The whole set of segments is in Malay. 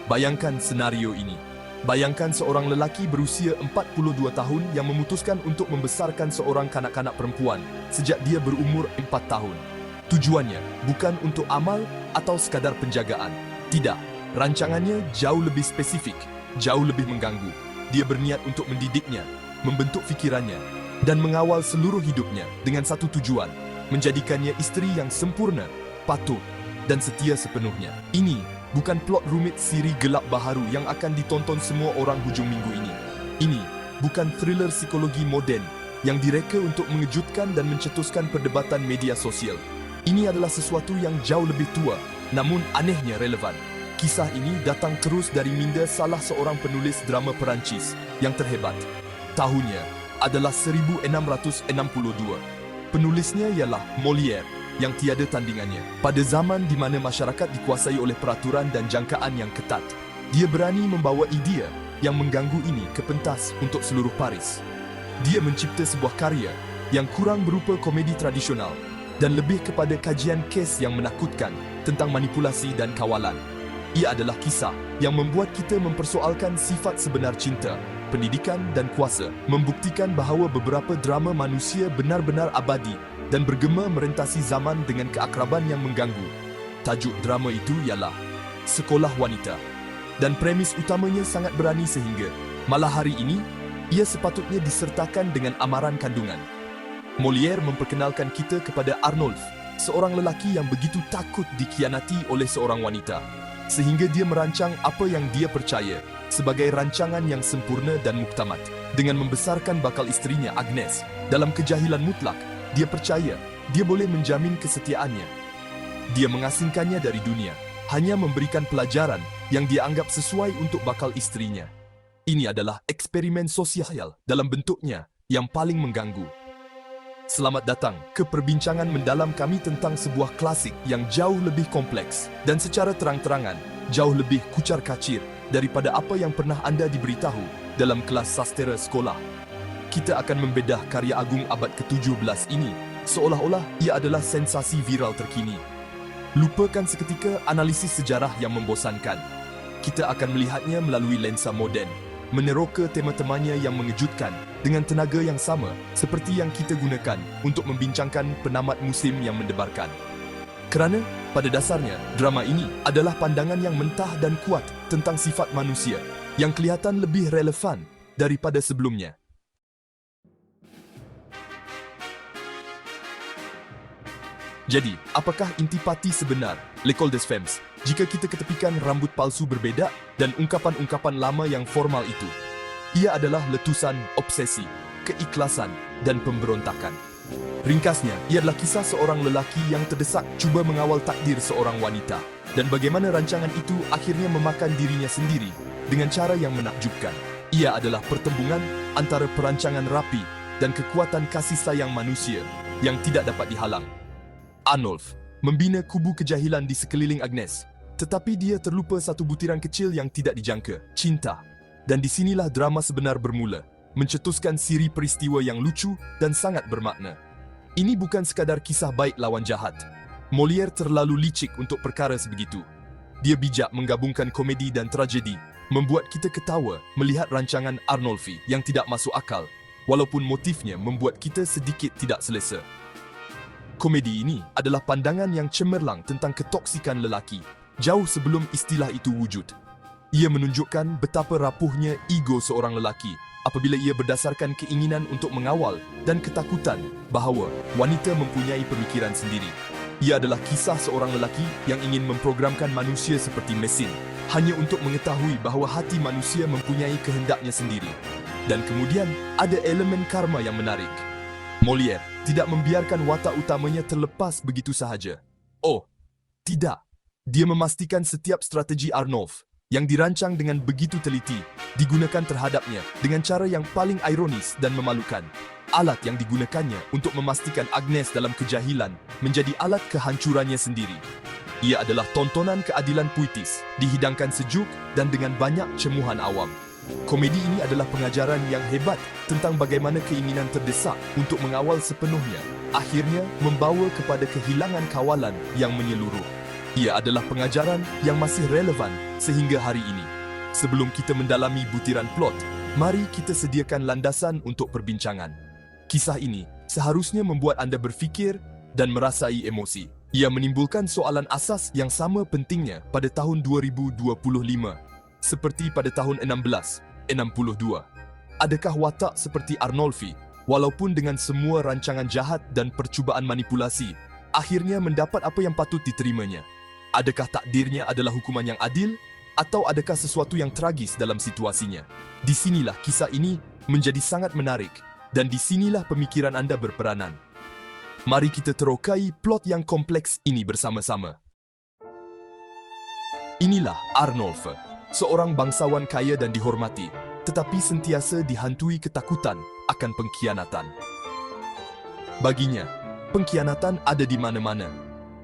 Bayangkan senario ini. Bayangkan seorang lelaki berusia 42 tahun yang memutuskan untuk membesarkan seorang kanak-kanak perempuan sejak dia berumur 4 tahun. Tujuannya bukan untuk amal atau sekadar penjagaan. Tidak, rancangannya jauh lebih spesifik, jauh lebih mengganggu. Dia berniat untuk mendidiknya, membentuk fikirannya, dan mengawal seluruh hidupnya dengan satu tujuan, menjadikannya istri yang sempurna, patuh, dan setia sepenuhnya. Ini bukan plot rumit siri gelap baharu yang akan ditonton semua orang hujung minggu ini. Ini bukan thriller psikologi moden yang direka untuk mengejutkan dan mencetuskan perdebatan media sosial. Ini adalah sesuatu yang jauh lebih tua, namun anehnya relevan. Kisah ini datang terus dari minda salah seorang penulis drama Perancis yang terhebat. Tahunnya adalah 1662. Penulisnya ialah Molière yang tiada tandingannya. Pada zaman di mana masyarakat dikuasai oleh peraturan dan jangkaan yang ketat, dia berani membawa idea yang mengganggu ini ke pentas untuk seluruh Paris. Dia mencipta sebuah karya yang kurang berupa komedi tradisional dan lebih kepada kajian kes yang menakutkan tentang manipulasi dan kawalan. Ia adalah kisah yang membuat kita mempersoalkan sifat sebenar cinta, pendidikan dan kuasa, membuktikan bahawa beberapa drama manusia benar-benar abadi dan bergema merentasi zaman dengan keakraban yang mengganggu. Tajuk drama itu ialah Sekolah Wanita. Dan premis utamanya sangat berani sehingga malah hari ini, ia sepatutnya disertakan dengan amaran kandungan. Molière memperkenalkan kita kepada Arnolphe, seorang lelaki yang begitu takut dikhianati oleh seorang wanita, sehingga dia merancang apa yang dia percaya sebagai rancangan yang sempurna dan muktamad. Dengan membesarkan bakal istrinya Agnes, dalam kejahilan mutlak, dia percaya dia boleh menjamin kesetiaannya. Dia mengasingkannya dari dunia, hanya memberikan pelajaran yang dia anggap sesuai untuk bakal istrinya. Ini adalah eksperimen sosial dalam bentuknya yang paling mengganggu. Selamat datang ke perbincangan mendalam kami tentang sebuah klasik yang jauh lebih kompleks dan secara terang-terangan jauh lebih kucar-kacir daripada apa yang pernah anda diberitahu dalam kelas sastera sekolah. Kita akan membedah karya agung abad ke-17 ini seolah-olah ia adalah sensasi viral terkini. Lupakan seketika analisis sejarah yang membosankan. Kita akan melihatnya melalui lensa moden, meneroka tema-temanya yang mengejutkan dengan tenaga yang sama seperti yang kita gunakan untuk membincangkan penamat musim yang mendebarkan. Kerana pada dasarnya, drama ini adalah pandangan yang mentah dan kuat tentang sifat manusia yang kelihatan lebih relevan daripada sebelumnya. Jadi, apakah intipati sebenar L'école des Femmes jika kita ketepikan rambut palsu berbeda dan ungkapan-ungkapan lama yang formal itu? Ia adalah letusan obsesi, keikhlasan dan pemberontakan. Ringkasnya, ia adalah kisah seorang lelaki yang terdesak cuba mengawal takdir seorang wanita dan bagaimana rancangan itu akhirnya memakan dirinya sendiri dengan cara yang menakjubkan. Ia adalah pertembungan antara perancangan rapi dan kekuatan kasih sayang manusia yang tidak dapat dihalang. Arnolphe membina kubu kejahilan di sekeliling Agnes, tetapi dia terlupa satu butiran kecil yang tidak dijangka, cinta. Dan disinilah drama sebenar bermula, mencetuskan siri peristiwa yang lucu dan sangat bermakna. Ini bukan sekadar kisah baik lawan jahat. Molière terlalu licik untuk perkara sebegitu. Dia bijak menggabungkan komedi dan tragedi, membuat kita ketawa melihat rancangan Arnolphe yang tidak masuk akal, walaupun motifnya membuat kita sedikit tidak selesa. Komedi ini adalah pandangan yang cemerlang tentang ketoksikan lelaki, jauh sebelum istilah itu wujud. Ia menunjukkan betapa rapuhnya ego seorang lelaki apabila ia berdasarkan keinginan untuk mengawal dan ketakutan bahawa wanita mempunyai pemikiran sendiri. Ia adalah kisah seorang lelaki yang ingin memprogramkan manusia seperti mesin, hanya untuk mengetahui bahawa hati manusia mempunyai kehendaknya sendiri. Dan kemudian ada elemen karma yang menarik. Molière tidak membiarkan watak utamanya terlepas begitu sahaja. Oh, tidak. Dia memastikan setiap strategi Arnolphe yang dirancang dengan begitu teliti digunakan terhadapnya dengan cara yang paling ironis dan memalukan. Alat yang digunakannya untuk memastikan Agnes dalam kejahilan menjadi alat kehancurannya sendiri. Ia adalah tontonan keadilan puitis, dihidangkan sejuk dan dengan banyak cemuhan awam. Komedi ini adalah pengajaran yang hebat tentang bagaimana keinginan terdesak untuk mengawal sepenuhnya akhirnya membawa kepada kehilangan kawalan yang menyeluruh. Ia adalah pengajaran yang masih relevan sehingga hari ini. Sebelum kita mendalami butiran plot, mari kita sediakan landasan untuk perbincangan. Kisah ini seharusnya membuat anda berfikir dan merasai emosi. Ia menimbulkan soalan asas yang sama pentingnya pada tahun 2025, seperti pada tahun 1662. Adakah watak seperti Arnolfi, walaupun dengan semua rancangan jahat dan percubaan manipulasi, akhirnya mendapat apa yang patut diterimanya? Adakah takdirnya adalah hukuman yang adil, atau adakah sesuatu yang tragis dalam situasinya? Disinilah kisah ini menjadi sangat menarik, dan disinilah pemikiran anda berperanan. Mari kita terokai plot yang kompleks ini bersama-sama. Inilah Arnulf, seorang bangsawan kaya dan dihormati, tetapi sentiasa dihantui ketakutan akan pengkhianatan. Baginya, pengkhianatan ada di mana-mana.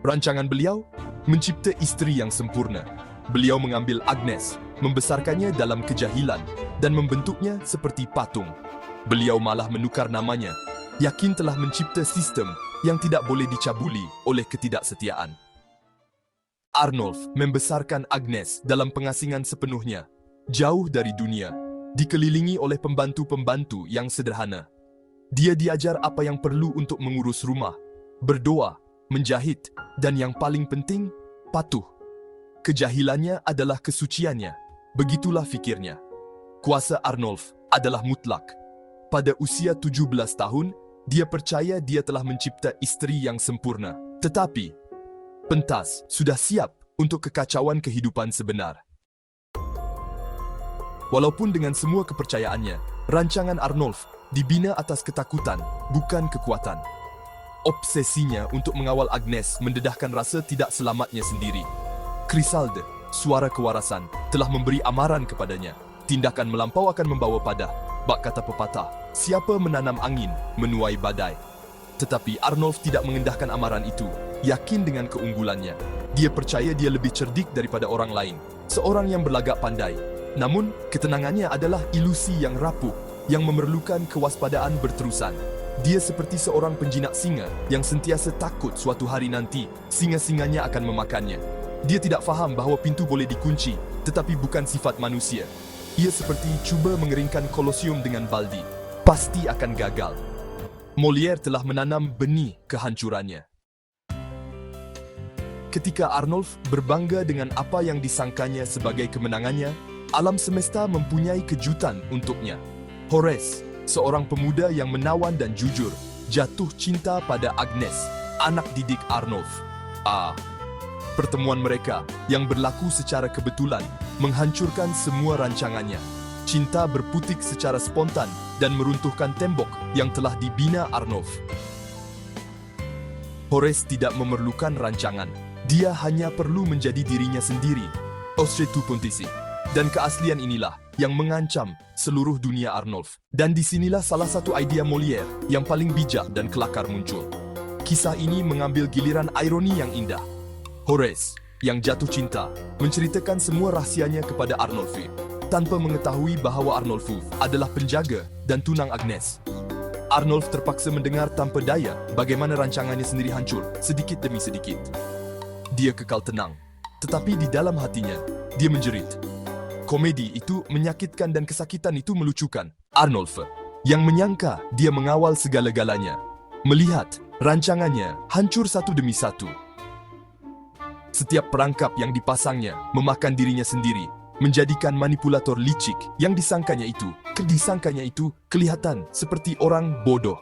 Rancangan beliau mencipta isteri yang sempurna. Beliau mengambil Agnes, membesarkannya dalam kejahilan, dan membentuknya seperti patung. Beliau malah menukar namanya, yakin telah mencipta sistem yang tidak boleh dicabuli oleh ketidaksetiaan. Arnulf membesarkan Agnes dalam pengasingan sepenuhnya, jauh dari dunia, dikelilingi oleh pembantu-pembantu yang sederhana. Dia diajar apa yang perlu untuk mengurus rumah, berdoa, menjahit, dan yang paling penting, patuh. Kejahilannya adalah kesuciannya, begitulah fikirnya. Kuasa Arnulf adalah mutlak. Pada usia 17 tahun, dia percaya dia telah mencipta isteri yang sempurna. Tetapi, pentas sudah siap untuk kekacauan kehidupan sebenar. Walaupun dengan semua kepercayaannya, rancangan Arnulf dibina atas ketakutan, bukan kekuatan. Obsesinya untuk mengawal Agnes mendedahkan rasa tidak selamatnya sendiri. Chrysalde, suara kewarasan, telah memberi amaran kepadanya. Tindakan melampau akan membawa padah. Bak kata pepatah, siapa menanam angin, menuai badai. Tetapi Arnulf tidak mengendahkan amaran itu, yakin dengan keunggulannya. Dia percaya dia lebih cerdik daripada orang lain, seorang yang berlagak pandai. Namun, ketenangannya adalah ilusi yang rapuh, yang memerlukan kewaspadaan berterusan. Dia seperti seorang penjinak singa yang sentiasa takut suatu hari nanti singa-singanya akan memakannya. Dia tidak faham bahawa pintu boleh dikunci, tetapi bukan sifat manusia. Ia seperti cuba mengeringkan Kolosium dengan baldi. Pasti akan gagal. Molière telah menanam benih kehancurannya. Ketika Arnulf berbangga dengan apa yang disangkanya sebagai kemenangannya, alam semesta mempunyai kejutan untuknya. Horace, seorang pemuda yang menawan dan jujur, jatuh cinta pada Agnes, anak didik Arnulf. Pertemuan mereka yang berlaku secara kebetulan menghancurkan semua rancangannya. Cinta berputik secara spontan dan meruntuhkan tembok yang telah dibina Arnulf. Horace tidak memerlukan rancangan. Dia hanya perlu menjadi dirinya sendiri. Ostre tu Pontici. Dan keaslian inilah yang mengancam seluruh dunia Arnulf. Dan disinilah salah satu idea Molière yang paling bijak dan kelakar muncul. Kisah ini mengambil giliran ironi yang indah. Horace, yang jatuh cinta, menceritakan semua rahsianya kepada Arnulf, tanpa mengetahui bahawa Arnulf adalah penjaga dan tunang Agnes. Arnulf terpaksa mendengar tanpa daya bagaimana rancangannya sendiri hancur sedikit demi sedikit. Dia kekal tenang, tetapi di dalam hatinya, dia menjerit. Komedi itu menyakitkan dan kesakitan itu melucukan. Arnulf, yang menyangka dia mengawal segala-galanya, melihat rancangannya hancur satu demi satu. Setiap perangkap yang dipasangnya memakan dirinya sendiri, menjadikan manipulator licik yang disangkanya itu kelihatan seperti orang bodoh.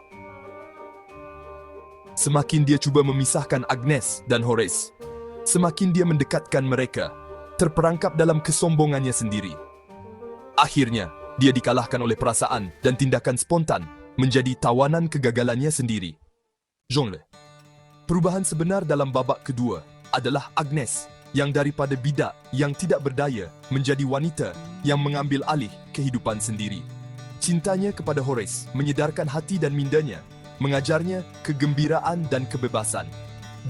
Semakin dia cuba memisahkan Agnes dan Horace, semakin dia mendekatkan mereka, terperangkap dalam kesombongannya sendiri. Akhirnya, dia dikalahkan oleh perasaan dan tindakan spontan, menjadi tawanan kegagalannya sendiri. Genre. Perubahan sebenar dalam babak kedua adalah Agnes, yang daripada bidak yang tidak berdaya menjadi wanita yang mengambil alih kehidupan sendiri. Cintanya kepada Horace menyedarkan hati dan mindanya, mengajarnya kegembiraan dan kebebasan.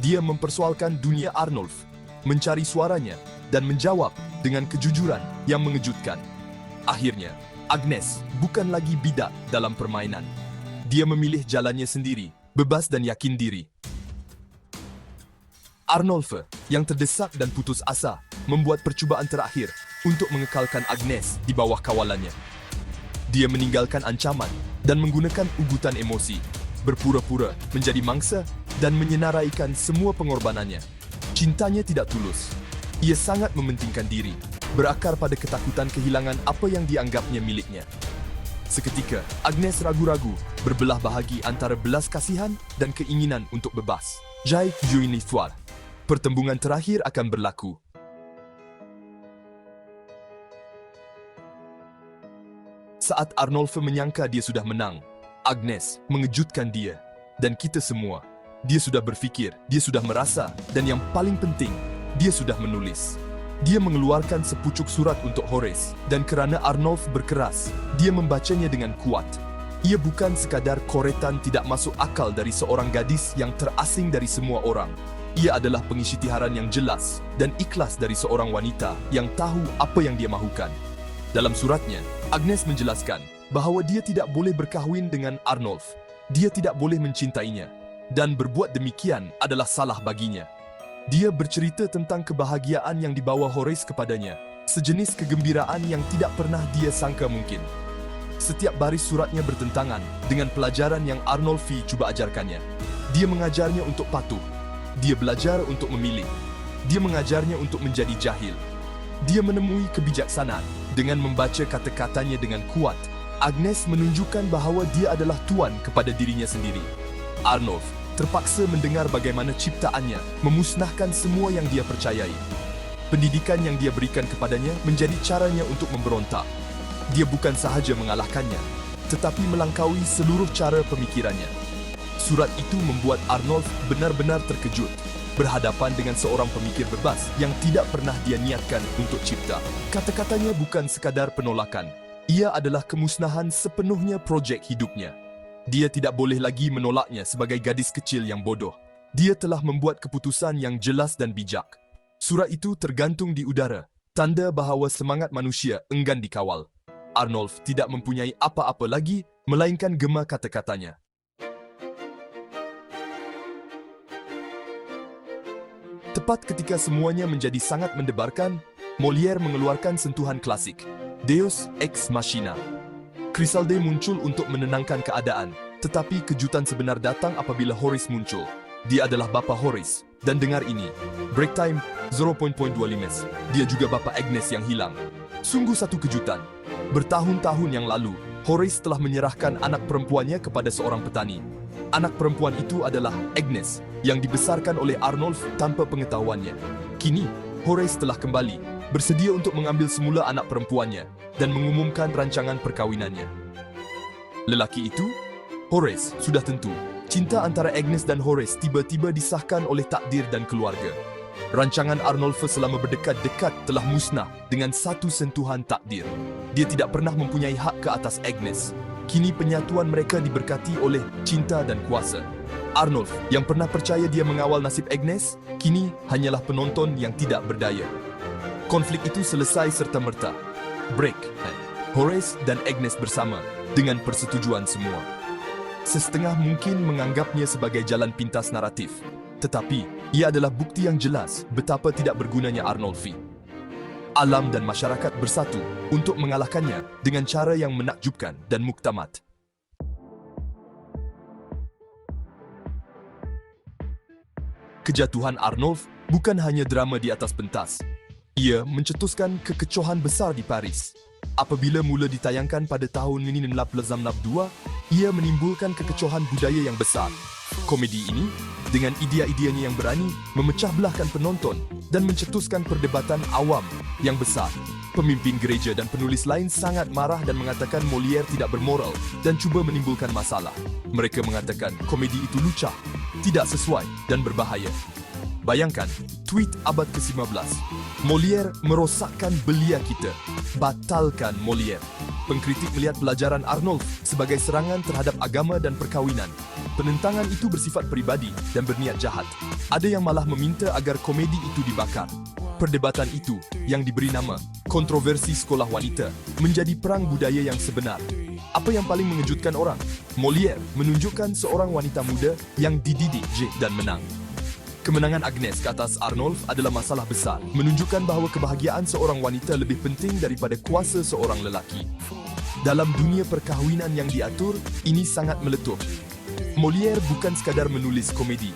Dia mempersoalkan dunia Arnulf, mencari suaranya, dan menjawab dengan kejujuran yang mengejutkan. Akhirnya, Agnes bukan lagi bidak dalam permainan. Dia memilih jalannya sendiri, bebas dan yakin diri. Arnolphe, yang terdesak dan putus asa, membuat percubaan terakhir untuk mengekalkan Agnes di bawah kawalannya. Dia meninggalkan ancaman dan menggunakan ugutan emosi, berpura-pura menjadi mangsa dan menyenaraikan semua pengorbanannya. Cintanya tidak tulus. Ia sangat mementingkan diri, berakar pada ketakutan kehilangan apa yang dianggapnya miliknya. Seketika, Agnes ragu-ragu, berbelah bahagi antara belas kasihan dan keinginan untuk bebas. Jai une histoire. Pertembungan terakhir akan berlaku. Saat Arnolphe menyangka dia sudah menang, Agnes mengejutkan dia dan kita semua. Dia sudah berfikir, dia sudah merasa, dan yang paling penting, dia sudah menulis. Dia mengeluarkan sepucuk surat untuk Horace, dan kerana Arnolphe berkeras, dia membacanya dengan kuat. Ia bukan sekadar koretan tidak masuk akal dari seorang gadis yang terasing dari semua orang. Ia adalah pengisytiharan yang jelas dan ikhlas dari seorang wanita yang tahu apa yang dia mahukan. Dalam suratnya, Agnes menjelaskan bahawa dia tidak boleh berkahwin dengan Arnolphe. Dia tidak boleh mencintainya, dan berbuat demikian adalah salah baginya. Dia bercerita tentang kebahagiaan yang dibawa Horace kepadanya, sejenis kegembiraan yang tidak pernah dia sangka mungkin. Setiap baris suratnya bertentangan dengan pelajaran yang Arnolphe cuba ajarkannya. Dia mengajarnya untuk patuh. Dia belajar untuk memilih. Dia mengajarnya untuk menjadi jahil. Dia menemui kebijaksanaan dengan membaca kata-katanya dengan kuat. Agnes menunjukkan bahawa dia adalah tuan kepada dirinya sendiri. Arnolphe terpaksa mendengar bagaimana ciptaannya memusnahkan semua yang dia percayai. Pendidikan yang dia berikan kepadanya menjadi caranya untuk memberontak. Dia bukan sahaja mengalahkannya, tetapi melangkaui seluruh cara pemikirannya. Surat itu membuat Arnolphe benar-benar terkejut, berhadapan dengan seorang pemikir bebas yang tidak pernah dia niatkan untuk cipta. Kata-katanya bukan sekadar penolakan. Ia adalah kemusnahan sepenuhnya projek hidupnya. Dia tidak boleh lagi menolaknya sebagai gadis kecil yang bodoh. Dia telah membuat keputusan yang jelas dan bijak. Surat itu tergantung di udara, tanda bahawa semangat manusia enggan dikawal. Arnolphe tidak mempunyai apa-apa lagi, melainkan gema kata-katanya. Tepat ketika semuanya menjadi sangat mendebarkan, Molière mengeluarkan sentuhan klasik, Deus Ex Machina. Chrysalde muncul untuk menenangkan keadaan, tetapi kejutan sebenar datang apabila Horace muncul. Dia adalah bapa Horace, dan dengar ini, break time 0.25. Dia juga bapa Agnes yang hilang. Sungguh satu kejutan. Bertahun-tahun yang lalu, Horace telah menyerahkan anak perempuannya kepada seorang petani. Anak perempuan itu adalah Agnes, yang dibesarkan oleh Arnolphe tanpa pengetahuannya. Kini, Horace telah kembali, bersedia untuk mengambil semula anak perempuannya dan mengumumkan rancangan perkahwinannya. Lelaki itu, Horace, sudah tentu. Cinta antara Agnes dan Horace tiba-tiba disahkan oleh takdir dan keluarga. Rancangan Arnolphe selama berdekat-dekat telah musnah dengan satu sentuhan takdir. Dia tidak pernah mempunyai hak ke atas Agnes. Kini penyatuan mereka diberkati oleh cinta dan kuasa. Arnolphe, yang pernah percaya dia mengawal nasib Agnes, kini hanyalah penonton yang tidak berdaya. Konflik itu selesai serta-merta. Break. Horace dan Agnes bersama dengan persetujuan semua. Sesetengah mungkin menganggapnya sebagai jalan pintas naratif, tetapi ia adalah bukti yang jelas betapa tidak bergunanya Arnolphe. Alam dan masyarakat bersatu untuk mengalahkannya dengan cara yang menakjubkan dan muktamat. Kejatuhan Arnolphe bukan hanya drama di atas pentas. Ia mencetuskan kekecohan besar di Paris. Apabila mula ditayangkan pada tahun 1962, ia menimbulkan kekecohan budaya yang besar. Komedi ini, dengan idea-ideanya yang berani, memecah belahkan penonton dan mencetuskan perdebatan awam yang besar. Pemimpin gereja dan penulis lain sangat marah dan mengatakan Molière tidak bermoral dan cuba menimbulkan masalah. Mereka mengatakan komedi itu lucah, tidak sesuai dan berbahaya. Bayangkan, tweet abad ke-15. Molière merosakkan belia kita. Batalkan Molière. Pengkritik melihat pelajaran Arnolphe sebagai serangan terhadap agama dan perkawinan. Penentangan itu bersifat peribadi dan berniat jahat. Ada yang malah meminta agar komedi itu dibakar. Perdebatan itu, yang diberi nama kontroversi sekolah wanita, menjadi perang budaya yang sebenar. Apa yang paling mengejutkan orang? Molière menunjukkan seorang wanita muda yang dididik dan menang. Kemenangan Agnes ke atas Arnulf adalah masalah besar, menunjukkan bahawa kebahagiaan seorang wanita lebih penting daripada kuasa seorang lelaki. Dalam dunia perkahwinan yang diatur, ini sangat meletup. Molière bukan sekadar menulis komedi.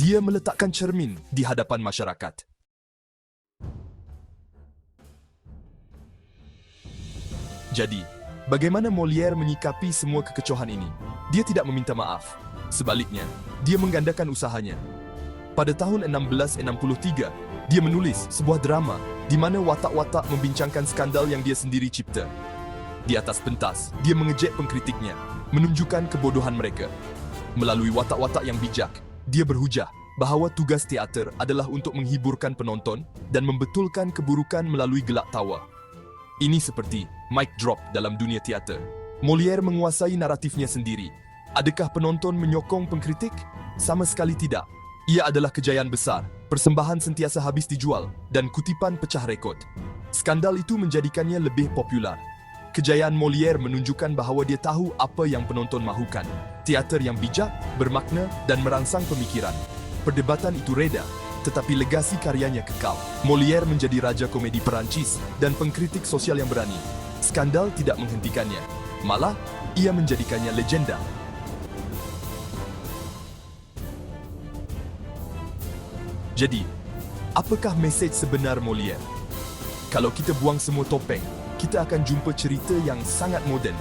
Dia meletakkan cermin di hadapan masyarakat. Jadi, bagaimana Molière menyikapi semua kekecohan ini? Dia tidak meminta maaf. Sebaliknya, dia menggandakan usahanya. Pada tahun 1663, dia menulis sebuah drama di mana watak-watak membincangkan skandal yang dia sendiri cipta. Di atas pentas, dia mengejek pengkritiknya, menunjukkan kebodohan mereka. Melalui watak-watak yang bijak, dia berhujah bahawa tugas teater adalah untuk menghiburkan penonton dan membetulkan keburukan melalui gelak tawa. Ini seperti mic drop dalam dunia teater. Molière menguasai naratifnya sendiri. Adakah penonton menyokong pengkritik? Sama sekali tidak. Ia adalah kejayaan besar, persembahan sentiasa habis dijual, dan kutipan pecah rekod. Skandal itu menjadikannya lebih popular. Kejayaan Molière menunjukkan bahawa dia tahu apa yang penonton mahukan. Teater yang bijak, bermakna, dan merangsang pemikiran. Perdebatan itu reda, tetapi legasi karyanya kekal. Molière menjadi raja komedi Perancis dan pengkritik sosial yang berani. Skandal tidak menghentikannya. Malah, ia menjadikannya legenda. Jadi, apakah mesej sebenar Molière? Kalau kita buang semua topeng, kita akan jumpa cerita yang sangat moden.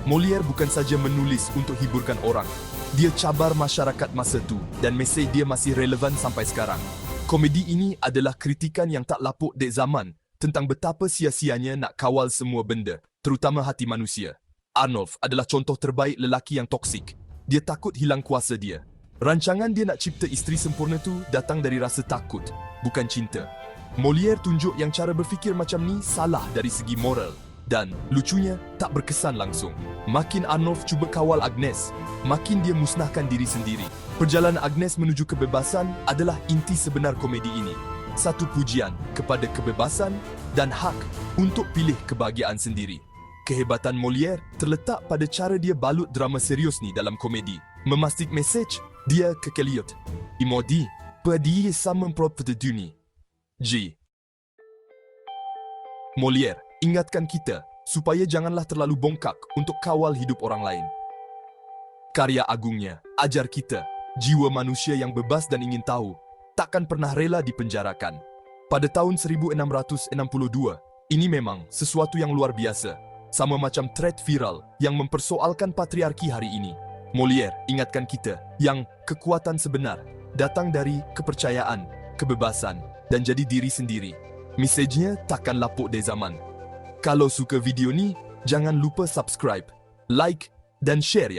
Molière bukan saja menulis untuk hiburkan orang. Dia cabar masyarakat masa itu dan mesej dia masih relevan sampai sekarang. Komedi ini adalah kritikan yang tak lapuk dek zaman tentang betapa sia-sianya nak kawal semua benda, terutama hati manusia. Arnulf adalah contoh terbaik lelaki yang toksik. Dia takut hilang kuasa dia. Rancangan dia nak cipta isteri sempurna tu datang dari rasa takut, bukan cinta. Molière tunjuk yang cara berfikir macam ni salah dari segi moral dan, lucunya, tak berkesan langsung. Makin Arnulf cuba kawal Agnes, makin dia musnahkan diri sendiri. Perjalanan Agnes menuju kebebasan adalah inti sebenar komedi ini. Satu pujian kepada kebebasan dan hak untuk pilih kebahagiaan sendiri. Kehebatan Molière terletak pada cara dia balut drama serius ni dalam komedi. Memastik mesej, dia kekeliut. Imodi, perdi sama propre dunia. G. Molière ingatkan kita supaya janganlah terlalu bongkak untuk kawal hidup orang lain. Karya agungnya ajar kita, jiwa manusia yang bebas dan ingin tahu, takkan pernah rela dipenjarakan. Pada tahun 1662, ini memang sesuatu yang luar biasa. Sama macam thread viral yang mempersoalkan patriarki hari ini. Molière ingatkan kita yang kekuatan sebenar datang dari kepercayaan, kebebasan, dan jadi diri sendiri. Mesejnya takkan lapuk dari zaman. Kalau suka video ni, jangan lupa subscribe, like, dan share ya.